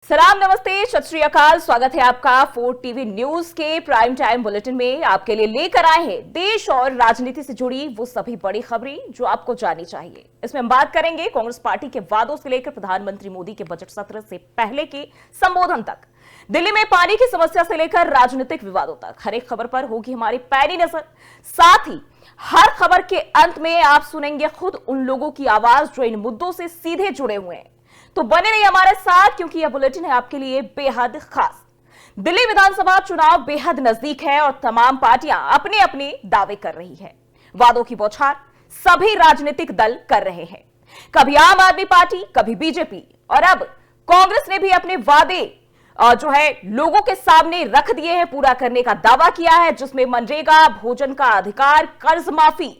सलाम, नमस्ते, सत श्री अकाल। स्वागत है आपका फोर्ट टीवी न्यूज के प्राइम टाइम बुलेटिन में। आपके लिए लेकर आए हैं देश और राजनीति से जुड़ी वो सभी बड़ी खबरें जो आपको जाननी चाहिए। इसमें हम बात करेंगे कांग्रेस पार्टी के वादों से लेकर प्रधानमंत्री मोदी के बजट सत्र से पहले के संबोधन तक, दिल्ली में पानी की समस्या से लेकर राजनीतिक विवादों तक। हर एक खबर पर होगी हमारी पैनी नजर। साथ ही हर खबर के अंत में आप सुनेंगे खुद उन लोगों की आवाज जो इन मुद्दों से सीधे जुड़े हुए हैं। तो बने रहिए हमारे साथ, क्योंकि यह बुलेटिन है आपके लिए बेहद खास। दिल्ली विधानसभा चुनाव बेहद नजदीक है और तमाम पार्टियां अपने अपने दावे कर रही है। वादों की बौछार सभी राजनीतिक दल कर रहे हैं। कभी आम आदमी पार्टी, कभी बीजेपी, और अब कांग्रेस ने भी अपने वादे जो है लोगों के सामने रख दिए हैं, पूरा करने का दावा किया है, जिसमें मनरेगा, भोजन का अधिकार, कर्ज माफी,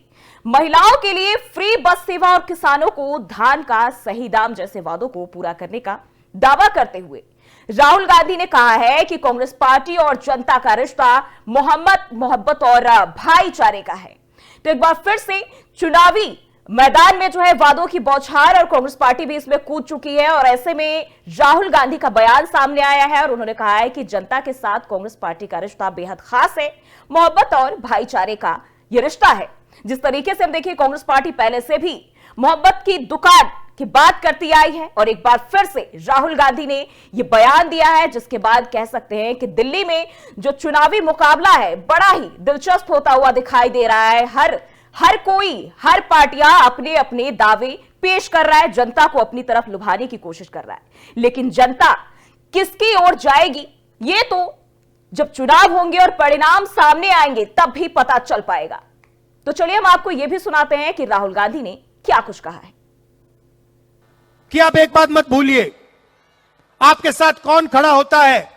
महिलाओं के लिए फ्री बस सेवा और किसानों को धान का सही दाम जैसे वादों को पूरा करने का दावा करते हुए राहुल गांधी ने कहा है कि कांग्रेस पार्टी और जनता का रिश्ता मोहब्बत और भाईचारे का है। तो एक बार फिर से चुनावी मैदान में जो है वादों की बौछार, और कांग्रेस पार्टी भी इसमें कूद चुकी है। और ऐसे में राहुल गांधी का बयान सामने आया है और उन्होंने कहा है कि जनता के साथ कांग्रेस पार्टी का रिश्ता बेहद खास है, मोहब्बत और भाईचारे का यह रिश्ता है। जिस तरीके से हम देखिए, कांग्रेस पार्टी पहले से भी मोहब्बत की दुकान की बात करती आई है, और एक बार फिर से राहुल गांधी ने यह बयान दिया है, जिसके बाद कह सकते हैं कि दिल्ली में जो चुनावी मुकाबला है बड़ा ही दिलचस्प होता हुआ दिखाई दे रहा है। हर पार्टियां अपने अपने दावे पेश कर रहा है, जनता को अपनी तरफ लुभाने की कोशिश कर रहा है। लेकिन जनता किसकी ओर जाएगी, ये तो जब चुनाव होंगे और परिणाम सामने आएंगे तब भी पता चल पाएगा। तो चलिए हम आपको यह भी सुनाते हैं कि राहुल गांधी ने क्या कुछ कहा है। कि आप एक बात मत भूलिए, आपके साथ कौन खड़ा होता है,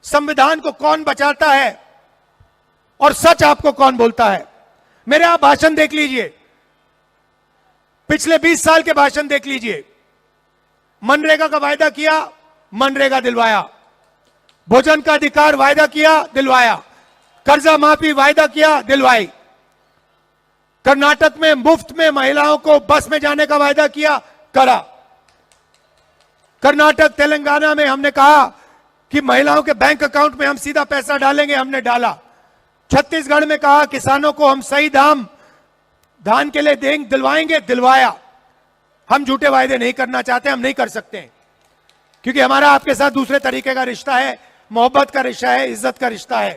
संविधान को कौन बचाता है, और सच आपको कौन बोलता है। मेरे आप भाषण देख लीजिए, पिछले 20 साल के भाषण देख लीजिए। मनरेगा का वायदा किया, मनरेगा दिलवाया। भोजन का अधिकार वायदा किया, दिलवाया। कर्जा माफी वायदा किया, दिलवाई। कर्नाटक में मुफ्त में महिलाओं को बस में जाने का वायदा किया, करा। कर्नाटक, तेलंगाना में हमने कहा कि महिलाओं के बैंक अकाउंट में हम सीधा पैसा डालेंगे, हमने डाला। छत्तीसगढ़ में कहा किसानों को हम सही दाम धान के लिए दिलवाएंगे, दिलवाया। हम झूठे वायदे नहीं करना चाहते, हम नहीं कर सकते, क्योंकि हमारा आपके साथ दूसरे तरीके का रिश्ता है, मोहब्बत का रिश्ता है, इज्जत का रिश्ता है।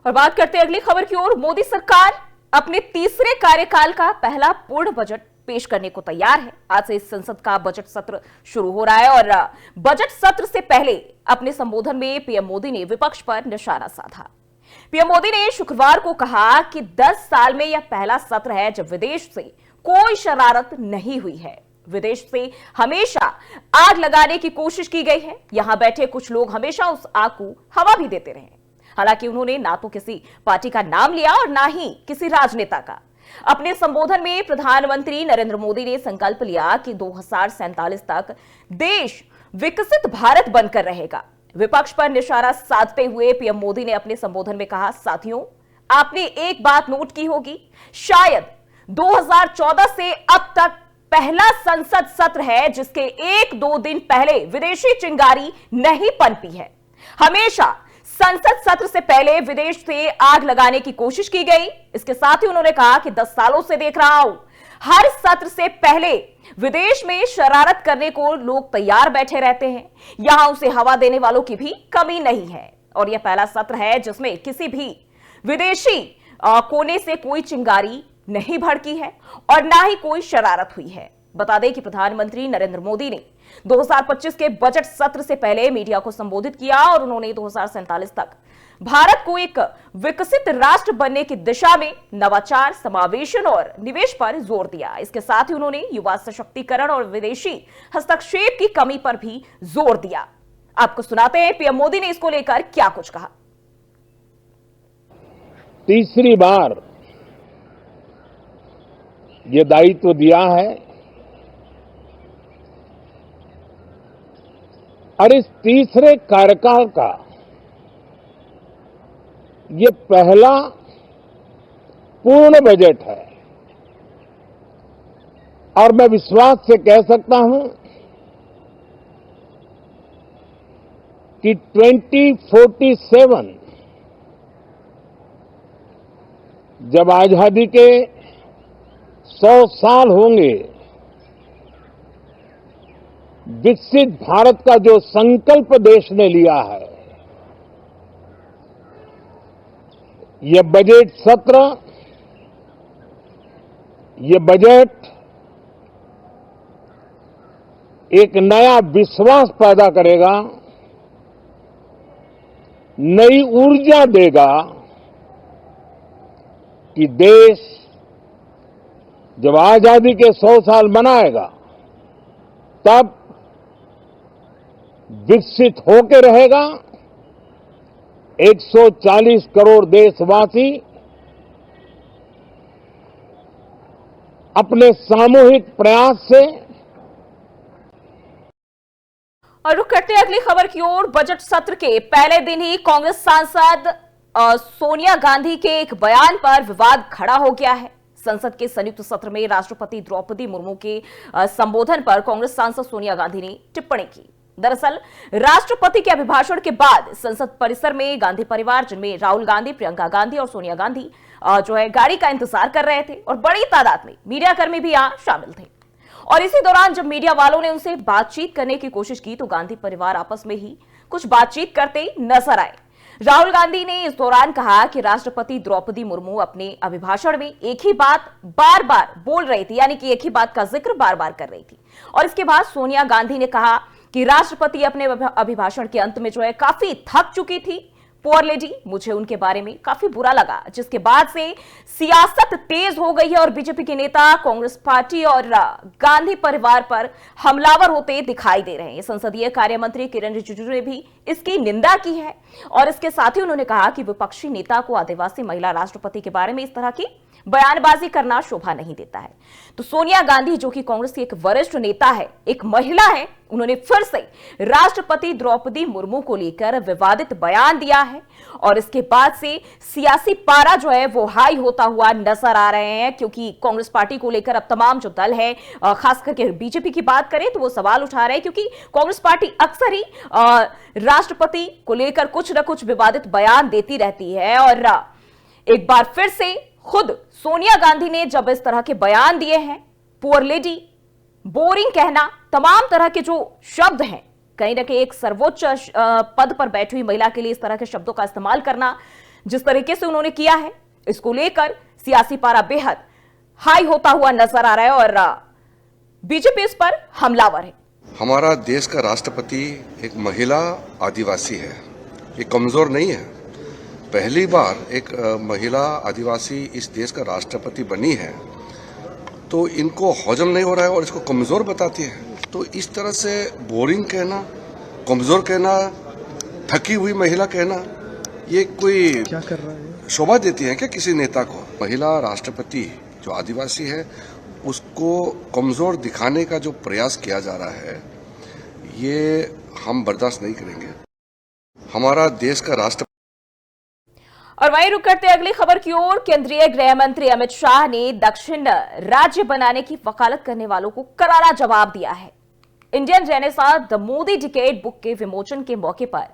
और बात करते हैं अगली खबर की ओर। मोदी सरकार अपने तीसरे कार्यकाल का पहला पूर्ण बजट पेश करने को तैयार है। आज से इस संसद का बजट सत्र शुरू हो रहा है, और बजट सत्र से पहले अपने संबोधन में पीएम मोदी ने विपक्ष पर निशाना साधा। पीएम मोदी ने शुक्रवार को कहा कि 10 साल में यह पहला सत्र है जब विदेश से कोई शरारत नहीं हुई है। विदेश से हमेशा आग लगाने की कोशिश की गई है। यहां बैठे कुछ लोग हमेशा उस आग को हवा भी देते रहे। हालांकि उन्होंने ना तो किसी पार्टी का नाम लिया और ना ही किसी राजनेता का। अपने संबोधन में प्रधानमंत्री नरेंद्र मोदी ने संकल्प लिया कि 2047 तक देश विकसित भारत बनकर रहेगा। विपक्ष पर निशाना साधते हुए पीएम मोदी ने अपने संबोधन में कहा, साथियों, आपने एक बात नोट की होगी, शायद 2014 से अब तक पहला संसद सत्र है जिसके 1-2 दिन पहले विदेशी चिंगारी नहीं पनपी है। हमेशा संसद सत्र से पहले विदेश से आग लगाने की कोशिश की गई। इसके साथ ही उन्होंने कहा कि 10 सालों से देख रहा हूं, हर सत्र से पहले विदेश में शरारत करने को लोग तैयार बैठे रहते हैं। यहां उसे हवा देने वालों की भी कमी नहीं है, और यह पहला सत्र है जिसमें किसी भी विदेशी कोने से कोई चिंगारी नहीं भड़की है और ना ही कोई शरारत हुई है। बता दें कि प्रधानमंत्री नरेंद्र मोदी ने 2025 के बजट सत्र से पहले मीडिया को संबोधित किया और उन्होंने 2047 तक भारत को एक विकसित राष्ट्र बनने की दिशा में नवाचार, समावेशन और निवेश पर जोर दिया। इसके साथ ही उन्होंने युवा सशक्तिकरण और विदेशी हस्तक्षेप की कमी पर भी जोर दिया। आपको सुनाते हैं पीएम मोदी ने इसको लेकर क्या कुछ कहा। तीसरी बार ये दायित्व दिया है, और इस तीसरे कार्यकाल का ये पहला पूर्ण बजट है, और मैं विश्वास से कह सकता हूं कि 2047 जब आजादी के 100 साल होंगे, विकसित भारत का जो संकल्प देश ने लिया है, ये बजट सत्र, ये बजट एक नया विश्वास पैदा करेगा, नई ऊर्जा देगा कि देश जब आजादी के 100 साल मनाएगा तब विकसित होकर रहेगा। 140 करोड़ देशवासी अपने सामूहिक प्रयास से। और रुक करते हैं अगली खबर की ओर। बजट सत्र के पहले दिन ही कांग्रेस सांसद सोनिया गांधी के एक बयान पर विवाद खड़ा हो गया है। संसद के संयुक्त सत्र में राष्ट्रपति द्रौपदी मुर्मू के संबोधन पर कांग्रेस सांसद सोनिया गांधी ने टिप्पणी की। दरअसल राष्ट्रपति के अभिभाषण के बाद संसद परिसर में गांधी परिवार, जिनमें राहुल गांधी, प्रियंका गांधी और सोनिया गांधी गाड़ी का इंतजार कर रहे थे और बड़ी तादाद में मीडियाकर्मी भी यहां शामिल थे। और इसी दौरान जब मीडिया वालों ने उनसे बातचीत करने की कोशिश की तो गांधी परिवार आपस में ही कुछ बातचीत करते नजर आए। राहुल गांधी ने इस दौरान कहा कि राष्ट्रपति द्रौपदी मुर्मू अपने अभिभाषण में एक ही बात बार बार बोल रही थी, यानी कि एक ही बात का जिक्र बार बार कर रही थी। और इसके बाद सोनिया गांधी ने कहा कि राष्ट्रपति अपने अभिभाषण के अंत में काफी थक चुकी थी। पुअर लेडी, मुझे उनके बारे में काफी बुरा लगा, जिसके बाद से सियासत तेज हो गई है और बीजेपी के नेता कांग्रेस पार्टी और गांधी परिवार पर हमलावर होते दिखाई दे रहे हैं। संसदीय कार्य मंत्री किरण रिजिजू ने भी इसकी निंदा की है और इसके साथ ही उन्होंने कहा कि विपक्षी नेता को आदिवासी महिला राष्ट्रपति के बारे में इस तरह की बयानबाजी करना शोभा नहीं देता है। तो सोनिया गांधी, जो कि कांग्रेस की एक वरिष्ठ नेता है, एक महिला है, उन्होंने फिर से राष्ट्रपति द्रौपदी मुर्मू को लेकर विवादित बयान दिया है और इसके बाद से सियासी पारा वो हाई होता हुआ नजर आ रहे हैं, क्योंकि कांग्रेस पार्टी को लेकर अब तमाम जो दल है, खास करके बीजेपी की बात करें तो वो सवाल उठा रहे हैं, क्योंकि कांग्रेस पार्टी अक्सर ही राष्ट्रपति को लेकर कुछ न कुछ विवादित बयान देती रहती है। और एक बार फिर से खुद सोनिया गांधी ने जब इस तरह के बयान दिए हैं, पुअर लेडी, बोरिंग कहना, तमाम तरह के जो शब्द हैं, कहीं ना कहीं एक सर्वोच्च पद पर बैठी हुई महिला के लिए इस तरह के शब्दों का इस्तेमाल करना जिस तरीके से उन्होंने किया है, इसको लेकर सियासी पारा बेहद हाई होता हुआ नजर आ रहा है और बीजेपी इस पर हमलावर है। हमारा देश का राष्ट्रपति एक महिला आदिवासी है, ये कमजोर नहीं है। पहली बार एक महिला आदिवासी इस देश का राष्ट्रपति बनी है, तो इनको हजम नहीं हो रहा है और इसको कमजोर बताती है। तो इस तरह से बोरिंग कहना, कमजोर कहना, थकी हुई महिला कहना, ये कोई क्या कर रहा है? शोभा देती है क्या किसी नेता को? महिला राष्ट्रपति जो आदिवासी है उसको कमजोर दिखाने का जो प्रयास किया जा रहा है, ये हम बर्दाश्त नहीं करेंगे। हमारा देश का राष्ट्र। और वहीं रुक करते अगली खबर की ओर। केंद्रीय गृह मंत्री अमित शाह ने दक्षिण राज्य बनाने की वकालत करने वालों को करारा जवाब दिया है। Indian renaissance the Modi decade book के विमोचन के मौके पर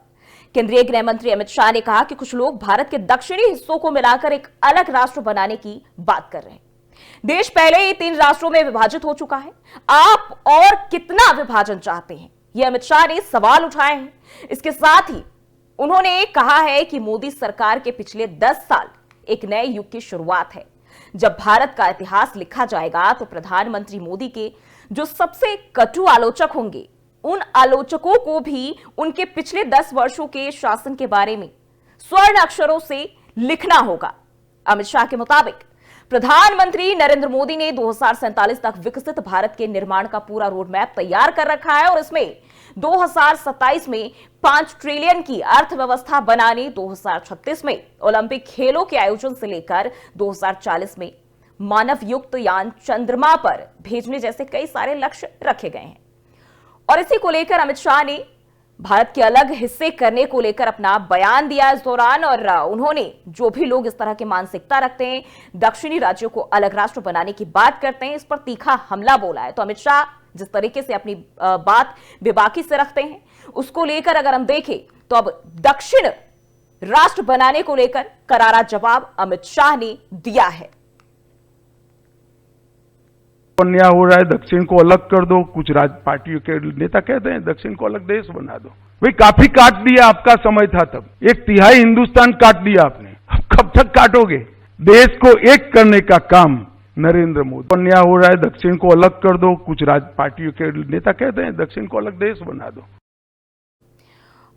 केंद्रीय गृह मंत्री अमित शाह ने कहा कि कुछ लोग भारत के दक्षिणी हिस्सों को मिलाकर एक अलग राष्ट्र बनाने की बात कर रहे हैं। देश पहले ही 3 राष्ट्रों में विभाजित हो चुका है, आप और कितना विभाजन चाहते हैं, यह अमित शाह ने सवाल उठाए हैं। इसके साथ ही उन्होंने कहा है कि मोदी सरकार के पिछले 10 साल एक नए युग की शुरुआत है। जब भारत का इतिहास लिखा जाएगा तो प्रधानमंत्री मोदी के जो सबसे कटु आलोचक होंगे, उन आलोचकों को भी उनके पिछले 10 वर्षों के शासन के बारे में स्वर्ण अक्षरों से लिखना होगा। अमित शाह के मुताबिक प्रधानमंत्री नरेंद्र मोदी ने 2047 तक विकसित भारत के निर्माण का पूरा रोड मैप तैयार कर रखा है और इसमें 2027 में 5 ट्रिलियन की अर्थव्यवस्था बनाने, 2036 में ओलंपिक खेलों के आयोजन से लेकर 2040 में मानव युक्त यान चंद्रमा पर भेजने जैसे कई सारे लक्ष्य रखे गए हैं। और इसी को लेकर अमित शाह ने भारत के अलग हिस्से करने को लेकर अपना बयान दिया इस दौरान। और उन्होंने जो भी लोग इस तरह की मानसिकता रखते हैं, दक्षिणी राज्यों को अलग राष्ट्र बनाने की बात करते हैं, इस पर तीखा हमला बोला है। तो अमित शाह जिस तरीके से अपनी बात बेबाकी से रखते हैं, उसको लेकर अगर हम देखें तो अब दक्षिण राष्ट्र बनाने को लेकर करारा जवाब अमित शाह ने दिया है। अन्याय हो रहा है, दक्षिण को अलग कर दो। कुछ पार्टियों के नेता कहते हैं दक्षिण को अलग देश बना दो। भाई काफी काट दिया, आपका समय था तब। 1/3 हिंदुस्तान काट दिया आपने, अब कब तक काटोगे? देश को एक करने का काम नरेंद्र मोदी। अन्याय हो रहा है, दक्षिण को अलग कर दो। कुछ पार्टियों के नेता कहते हैं दक्षिण को अलग देश बना दो।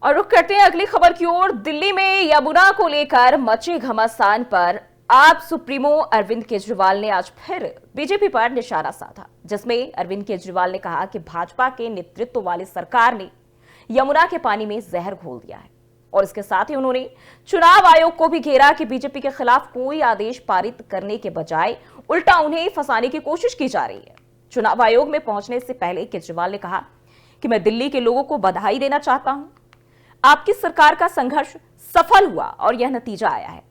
और रुख करते हैं अगली खबर की ओर। दिल्ली में यमुना को लेकर मचे घमासान पर आप सुप्रीमो अरविंद केजरीवाल ने आज फिर बीजेपी पर निशाना साधा, जिसमें अरविंद केजरीवाल ने कहा कि भाजपा के नेतृत्व वाली सरकार ने यमुना के पानी में जहर घोल दिया है। और इसके साथ ही उन्होंने चुनाव आयोग को भी घेरा कि बीजेपी के खिलाफ कोई आदेश पारित करने के बजाय उल्टा उन्हें फंसाने की कोशिश की जा रही है। चुनाव आयोग में पहुंचने से पहले केजरीवाल ने कहा कि मैं दिल्ली के लोगों को बधाई देना चाहता हूं, आपकी सरकार का संघर्ष सफल हुआ और यह नतीजा आया है।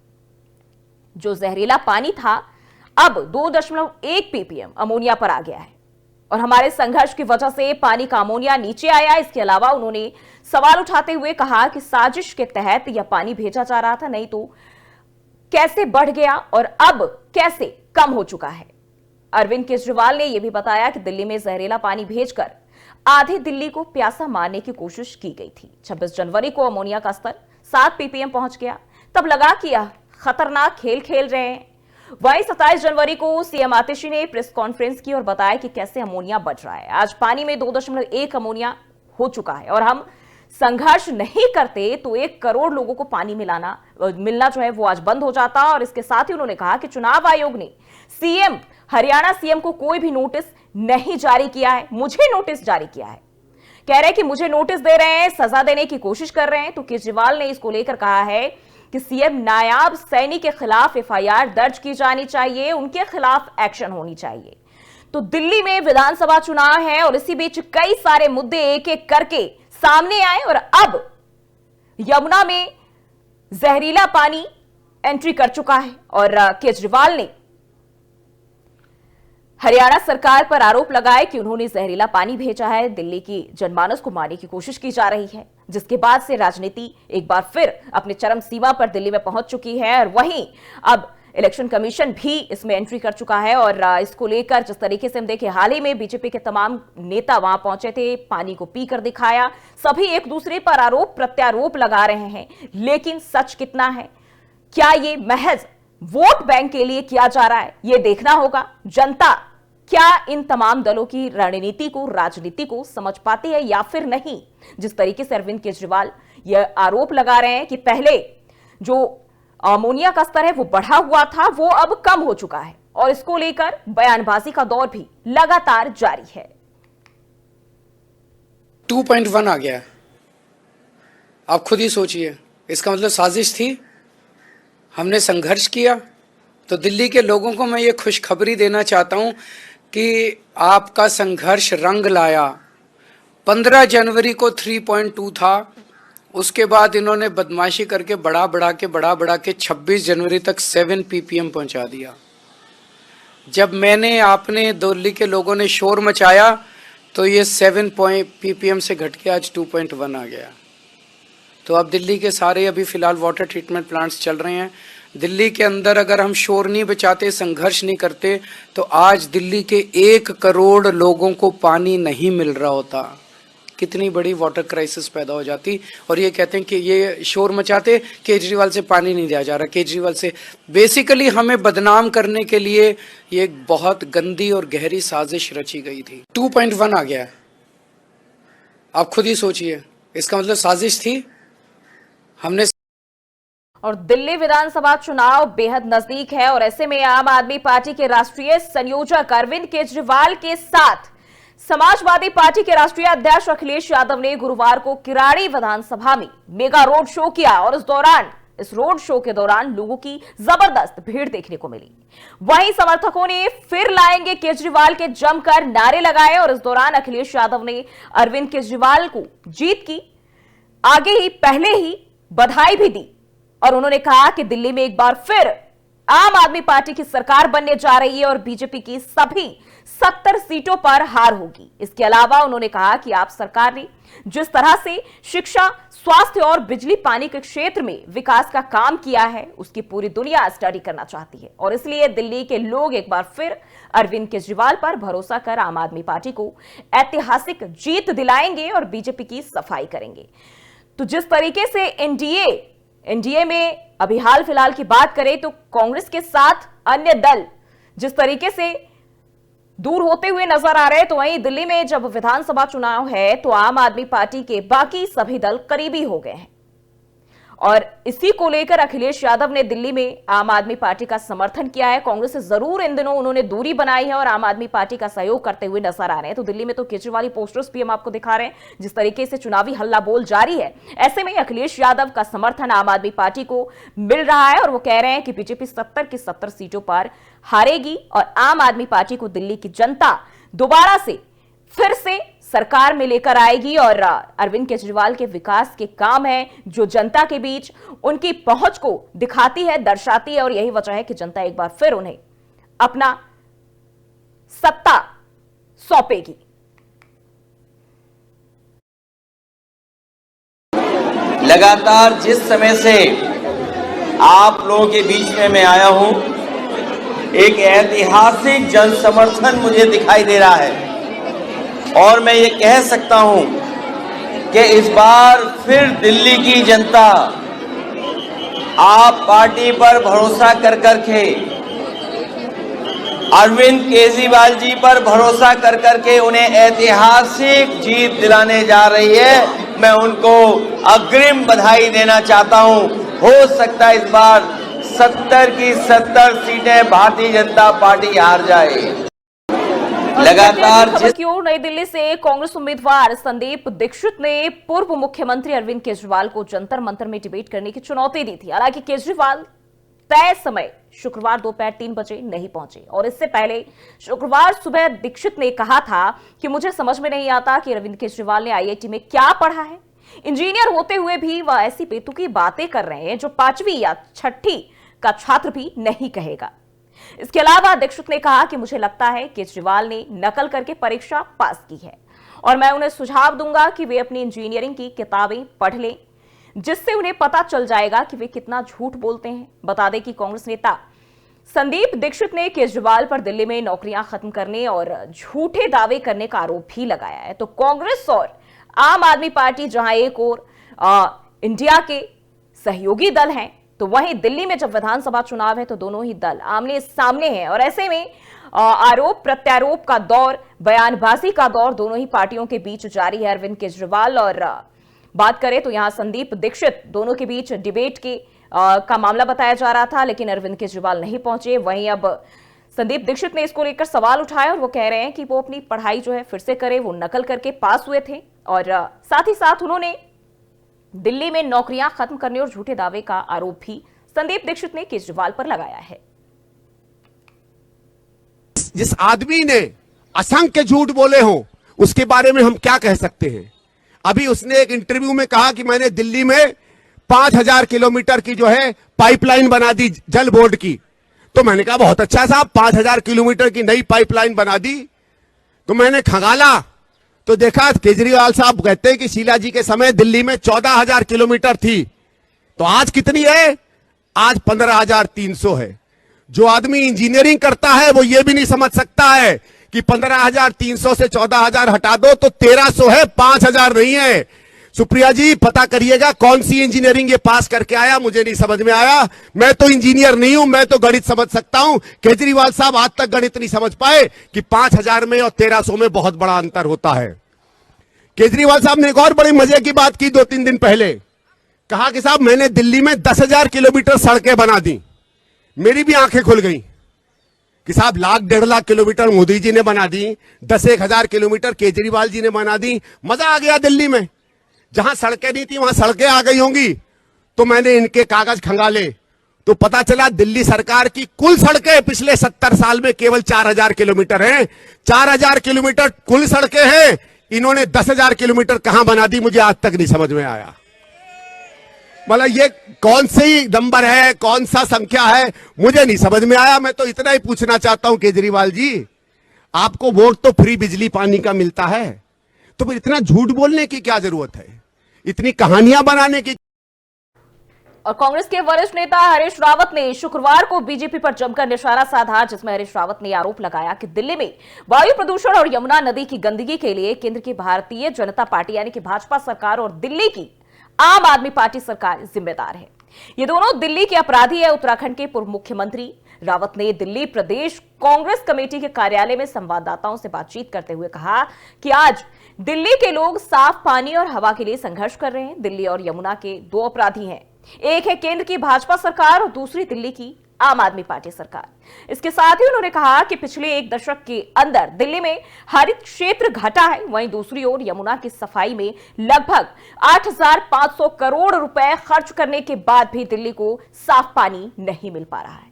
जो जहरीला पानी था अब 2.1 ppm अमोनिया पर आ गया है और हमारे संघर्ष की वजह से पानी का अमोनिया नीचे आया। इसके अलावा उन्होंने सवाल उठाते हुए कहा कि साजिश के तहत यह पानी भेजा जा रहा था, नहीं तो कैसे बढ़ गया और अब कैसे कम हो चुका है। अरविंद केजरीवाल ने यह भी बताया कि दिल्ली में जहरीला पानी भेजकर आधे दिल्ली को प्यासा मारने की कोशिश की गई थी। 26 जनवरी को अमोनिया का स्तर 7 ppm पहुंच गया, तब लगा कि यह खतरनाक खेल खेल रहे हैं। वहीं 27 जनवरी को सीएम आतिशी ने प्रेस कॉन्फ्रेंस की और बताया कि कैसे अमोनिया बढ़ रहा है। आज पानी में 2.1 अमोनिया हो चुका है और हम संघर्ष नहीं करते तो 1 करोड़ लोगों को पानी मिलना जो है वो आज बंद हो जाता। और इसके साथ ही उन्होंने कहा कि चुनाव आयोग ने हरियाणा सीएम को कोई भी नोटिस नहीं जारी किया है, मुझे नोटिस जारी किया है। कह रहे हैं कि मुझे नोटिस दे रहे हैं, सजा देने की कोशिश कर रहे हैं। तो केजरीवाल ने इसको लेकर कहा है कि सीएम नायाब सैनिक के खिलाफ एफआईआर दर्ज की जानी चाहिए, उनके खिलाफ एक्शन होनी चाहिए। तो दिल्ली में विधानसभा चुनाव है और इसी बीच कई सारे मुद्दे एक एक करके सामने आए और अब यमुना में जहरीला पानी एंट्री कर चुका है और केजरीवाल ने हरियाणा सरकार पर आरोप लगाए कि उन्होंने जहरीला पानी भेजा है, दिल्ली की जनमानस को मारने की कोशिश की जा रही है। जिसके बाद से राजनीति एक बार फिर अपने चरम सीमा पर दिल्ली में पहुंच चुकी है और वहीं अब इलेक्शन कमीशन भी इसमें एंट्री कर चुका है। और इसको लेकर जिस तरीके से हम देखें, हाल ही में बीजेपी के तमाम नेता वहां पहुंचे थे, पानी को पीकर दिखाया, सभी एक दूसरे पर आरोप प्रत्यारोप लगा रहे हैं। लेकिन सच कितना है, क्या ये महज वोट बैंक के लिए किया जा रहा है, ये देखना होगा। जनता क्या इन तमाम दलों की रणनीति को, राजनीति को समझ पाती है या फिर नहीं। जिस तरीके से अरविंद केजरीवाल यह आरोप लगा रहे हैं कि पहले जो अमोनिया का स्तर है वो बढ़ा हुआ था, वो अब कम हो चुका है और इसको लेकर बयानबाजी का दौर भी लगातार जारी है। 2.1 आ गया, आप खुद ही सोचिए। इसका मतलब साजिश थी, हमने संघर्ष किया। तो दिल्ली के लोगों को मैं ये खुशखबरी देना चाहता हूं कि आपका संघर्ष रंग लाया। 15 जनवरी को 3.2 था, उसके बाद इन्होंने बदमाशी करके बढ़ा के 26 जनवरी तक 7 ppm पहुंचा दिया। जब मैंने आपने दिल्ली के लोगों ने शोर मचाया तो ये 7 ppm से घट के आज 2.1 आ गया। तो अब दिल्ली के सारे अभी फिलहाल वाटर ट्रीटमेंट प्लांट्स चल रहे हैं। दिल्ली के अंदर अगर हम शोर नहीं बचाते, संघर्ष नहीं करते, तो आज दिल्ली के 1 करोड़ लोगों को पानी नहीं मिल रहा होता। कितनी बड़ी वाटर क्राइसिस पैदा हो जाती। और ये कहते हैं कि ये शोर मचाते, केजरीवाल से पानी नहीं दिया जा रहा, केजरीवाल से। बेसिकली हमें बदनाम करने के लिए ये बहुत गंदी और गहरी साजिश रची गई थी। 2.1 आ गया, आप खुद ही सोचिए। इसका मतलब साजिश थी, हमने। और दिल्ली विधानसभा चुनाव बेहद नजदीक है और ऐसे में आम आदमी पार्टी के राष्ट्रीय संयोजक अरविंद केजरीवाल के साथ समाजवादी पार्टी के राष्ट्रीय अध्यक्ष अखिलेश यादव ने गुरुवार को किराड़ी विधानसभा में मेगा रोड शो किया और इस रोड शो के दौरान लोगों की जबरदस्त भीड़ देखने को मिली। वहीं समर्थकों ने फिर लाएंगे केजरीवाल के जमकर नारे लगाए और इस दौरान अखिलेश यादव ने अरविंद केजरीवाल को जीत की पहले ही बधाई भी दी और उन्होंने कहा कि दिल्ली में एक बार फिर आम आदमी पार्टी की सरकार बनने जा रही है और बीजेपी की सभी 70 सीटों पर हार होगी। इसके अलावा उन्होंने कहा कि आप सरकार ने जिस तरह से शिक्षा, स्वास्थ्य और बिजली पानी के क्षेत्र में विकास का काम किया है, उसकी पूरी दुनिया स्टडी करना चाहती है और इसलिए दिल्ली के लोग एक बार फिर अरविंद केजरीवाल पर भरोसा कर आम आदमी पार्टी को ऐतिहासिक जीत दिलाएंगे और बीजेपी की सफाई करेंगे। तो जिस तरीके से एनडीए में अभी हाल फिलहाल की बात करें तो कांग्रेस के साथ अन्य दल जिस तरीके से दूर होते हुए नजर आ रहे हैं, तो वहीं दिल्ली में जब विधानसभा चुनाव है तो आम आदमी पार्टी के बाकी सभी दल करीबी हो गए हैं और इसी को लेकर अखिलेश यादव ने दिल्ली में आम आदमी पार्टी का समर्थन किया है। कांग्रेस से जरूर इन दिनों उन्होंने दूरी बनाई है और आम आदमी पार्टी का सहयोग करते हुए नजर आ रहे हैं। तो दिल्ली में तो केजरीवाल पोस्टर्स भी हम आपको दिखा रहे हैं। जिस तरीके से चुनावी हल्ला बोल जारी है, ऐसे में अखिलेश यादव का समर्थन आम आदमी पार्टी को मिल रहा है और वो कह रहे हैं कि बीजेपी 70 की 70 सीटों पर हारेगी और आम आदमी पार्टी को दिल्ली की जनता दोबारा से फिर से सरकार में लेकर आएगी और अरविंद केजरीवाल के विकास के काम है जो जनता के बीच उनकी पहुंच को दिखाती है, दर्शाती है और यही वजह है कि जनता एक बार फिर उन्हें अपना सत्ता सौंपेगी। लगातार जिस समय से आप लोगों के बीच में मैं आया हूं, एक ऐतिहासिक जन समर्थन मुझे दिखाई दे रहा है और मैं ये कह सकता हूं कि इस बार फिर दिल्ली की जनता आप पार्टी पर भरोसा कर करके, अरविंद केजरीवाल जी पर भरोसा कर करके उन्हें ऐतिहासिक जीत दिलाने जा रही है। मैं उनको अग्रिम बधाई देना चाहता हूं। हो सकता है इस बार 70 की 70 सीटें भारतीय जनता पार्टी हार जाए। लगातार खबर की ओर नई दिल्ली से कांग्रेस उम्मीदवार संदीप दीक्षित ने पूर्व मुख्यमंत्री अरविंद केजरीवाल को जंतर मंतर में डिबेट करने की चुनौती दी थी। हालांकि केजरीवाल तय समय शुक्रवार दोपहर 3 बजे नहीं पहुंचे और इससे पहले शुक्रवार सुबह दीक्षित ने कहा था कि मुझे समझ में नहीं आता कि अरविंद केजरीवाल ने आईआईटी में क्या पढ़ा है। इंजीनियर होते हुए भी वह ऐसी बेतुकी बातें कर रहे हैं जो 5वीं या 6ठी का छात्र भी नहीं कहेगा। इसके अलावा दीक्षित ने कहा कि मुझे लगता है केजरीवाल ने नकल करके परीक्षा पास की है और मैं उन्हें सुझाव दूंगा कि वे अपनी इंजीनियरिंग की किताबें पढ़ लें, जिससे उन्हें पता चल जाएगा कि वे कितना झूठ बोलते हैं। बता दें कि कांग्रेस नेता संदीप दीक्षित ने केजरीवाल पर दिल्ली में नौकरियां खत्म करने और झूठे दावे करने का आरोप भी लगाया है। तो कांग्रेस और आम आदमी पार्टी जहां एक और इंडिया के सहयोगी दल हैं, तो वहीं दिल्ली में जब विधानसभा चुनाव है तो दोनों ही दल आमने सामने हैं और ऐसे में आरोप प्रत्यारोप का दौर, बयानबाजी का दौर दोनों ही पार्टियों के बीच जारी है। अरविंद केजरीवाल और बात करें तो यहां संदीप दीक्षित, दोनों के बीच डिबेट का मामला बताया जा रहा था, लेकिन अरविंद केजरीवाल नहीं पहुंचे। वहीं अब संदीप दीक्षित ने इसको लेकर सवाल उठाया और वो कह रहे हैं कि वो अपनी पढ़ाई जो है फिर से करे, वो नकल करके पास हुए थे और साथ ही साथ उन्होंने दिल्ली में नौकरियां खत्म करने और झूठे दावे का आरोप भी संदीप दीक्षित ने केजरीवाल पर लगाया है। जिस आदमी ने असंख्य झूठ बोले हो उसके बारे में हम क्या कह सकते हैं। अभी उसने एक इंटरव्यू में कहा कि मैंने दिल्ली में 5000 किलोमीटर की जो है पाइपलाइन बना दी जल बोर्ड की। तो मैंने कहा बहुत अच्छा साहब, 5000 किलोमीटर की नई पाइपलाइन बना दी। तो मैंने खंगाला तो देखा केजरीवाल साहब कहते हैं कि शीला जी के समय दिल्ली में 14,000 किलोमीटर थी। तो आज कितनी है? आज 15,300 है। जो आदमी इंजीनियरिंग करता है वो ये भी नहीं समझ सकता है कि 15,300 से 14,000 हटा दो तो 1,300 है, 5,000 नहीं है। सुप्रिया जी पता करिएगा कौन सी इंजीनियरिंग ये पास करके आया, मुझे नहीं समझ में आया। मैं तो इंजीनियर नहीं हूं, मैं तो गणित समझ सकता हूं। केजरीवाल साहब आज तक गणित नहीं समझ पाए कि 5,000 में और 1,300 में बहुत बड़ा अंतर होता है। केजरीवाल साहब ने एक और बड़ी मजे की बात की 2-3 दिन पहले, कहा कि साहब मैंने दिल्ली में 10,000 किलोमीटर सड़कें बना दी। मेरी भी आंखें खुल गई कि साहब 1,00,000-1.5 लाख किलोमीटर मोदी जी ने बना दी, 10,000 किलोमीटर केजरीवाल जी ने बना दी। मजा आ गया दिल्ली में। जहां सड़कें नहीं थी वहां सड़कें आ गई होंगी। तो मैंने इनके कागज खंगाले तो पता चला दिल्ली सरकार की कुल सड़कें पिछले 70 साल में केवल 4,000 किलोमीटर हैं। 4,000 किलोमीटर कुल सड़कें हैं, इन्होंने 10,000 किलोमीटर कहां बना दी, मुझे आज तक नहीं समझ में आया। मतलब ये कौन सी नंबर है, कौन सा संख्या है, मुझे नहीं समझ में आया। मैं तो इतना ही पूछना चाहता हूं केजरीवाल जी, आपको वोट तो फ्री बिजली पानी का मिलता है, तो फिर इतना झूठ बोलने की क्या जरूरत है, इतनी कहानियां बनाने की। और कांग्रेस के वरिष्ठ नेता हरीश रावत ने शुक्रवार को बीजेपी पर जमकर निशाना साधा, जिसमें हरीश रावत ने आरोप लगाया कि दिल्ली में वायु प्रदूषण और यमुना नदी की गंदगी के लिए केंद्र की भारतीय जनता पार्टी यानी कि भाजपा सरकार और दिल्ली की आम आदमी पार्टी सरकार जिम्मेदार है। ये दोनों दिल्ली के अपराधी है। उत्तराखंड के पूर्व मुख्यमंत्री रावत ने दिल्ली प्रदेश कांग्रेस कमेटी के कार्यालय में संवाददाताओं से बातचीत करते हुए कहा कि आज दिल्ली के लोग साफ पानी और हवा के लिए संघर्ष कर रहे हैं। दिल्ली और यमुना के दो अपराधी हैं, एक है केंद्र की भाजपा सरकार और दूसरी दिल्ली की आम आदमी पार्टी सरकार। इसके साथ ही उन्होंने कहा कि पिछले एक दशक के अंदर दिल्ली में हरित क्षेत्र घटा है, वहीं दूसरी ओर यमुना की सफाई में लगभग 8,500 करोड़ रुपए खर्च करने के बाद भी दिल्ली को साफ पानी नहीं मिल पा रहा है।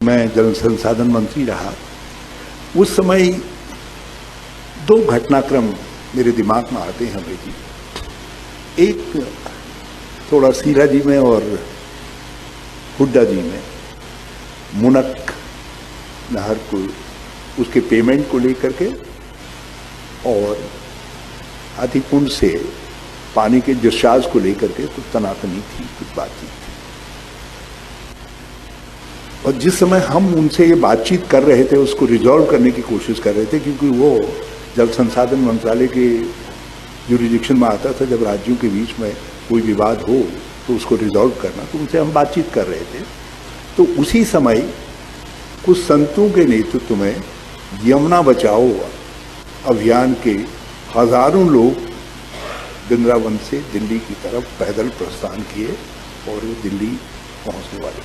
मैं जल संसाधन मंत्री रहा, उस समय दो घटनाक्रम मेरे दिमाग में आते हैं भाई जी। एक थोड़ा सीरा जी में और हुड्डा जी में मुनक नहर को उसके पेमेंट को लेकर के, और हाथीकुंड से पानी के डिस्चार्ज को लेकर के कुछ तनातनी थी, कुछ बातचीत थी। और जिस समय हम उनसे ये बातचीत कर रहे थे, उसको रिजॉल्व करने की कोशिश कर रहे थे, क्योंकि वो जल संसाधन मंत्रालय के जुरिडिक्शन में आता था, जब राज्यों के बीच में कोई विवाद हो तो उसको रिजॉल्व करना, तो उनसे हम बातचीत कर रहे थे। तो उसी समय कुछ संतों के नेतृत्व में यमुना बचाओ अभियान के हजारों लोग वृंदावन से दिल्ली की तरफ पैदल प्रस्थान किए और वो दिल्ली पहुंचने वाले।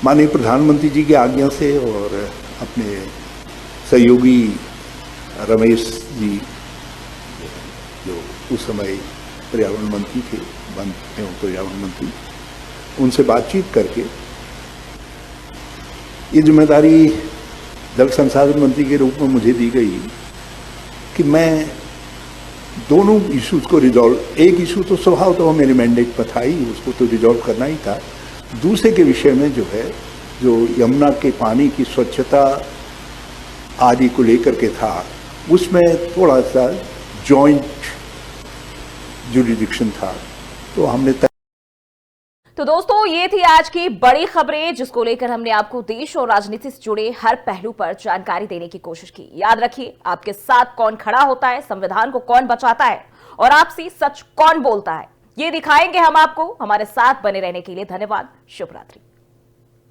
माननीय प्रधानमंत्री जी की आज्ञा से और अपने सहयोगी रमेश जी जो उस समय पर्यावरण मंत्री थे, वन एवं पर्यावरण मंत्री, उनसे बातचीत करके ये जिम्मेदारी जल संसाधन मंत्री के रूप में मुझे दी गई कि मैं दोनों इश्यूज को रिजॉल्व, एक इशू तो स्वभाव तो मेरे मैंडेट पर था ही, उसको तो रिजॉल्व करना ही था। दूसरे के विषय में जो है, जो यमुना के पानी की स्वच्छता आदि को लेकर के था, उसमें थोड़ा सा जॉइंट जुरिडिक्शन था, तो हमने तो दोस्तों, ये थी आज की बड़ी खबरें, जिसको लेकर हमने आपको देश और राजनीति से जुड़े हर पहलू पर जानकारी देने की कोशिश की। याद रखिए, आपके साथ कौन खड़ा होता है, संविधान को कौन बचाता है और आपसे सच कौन बोलता है, ये दिखाएंगे हम आपको। हमारे साथ बने रहने के लिए धन्यवाद। शुभ रात्रि।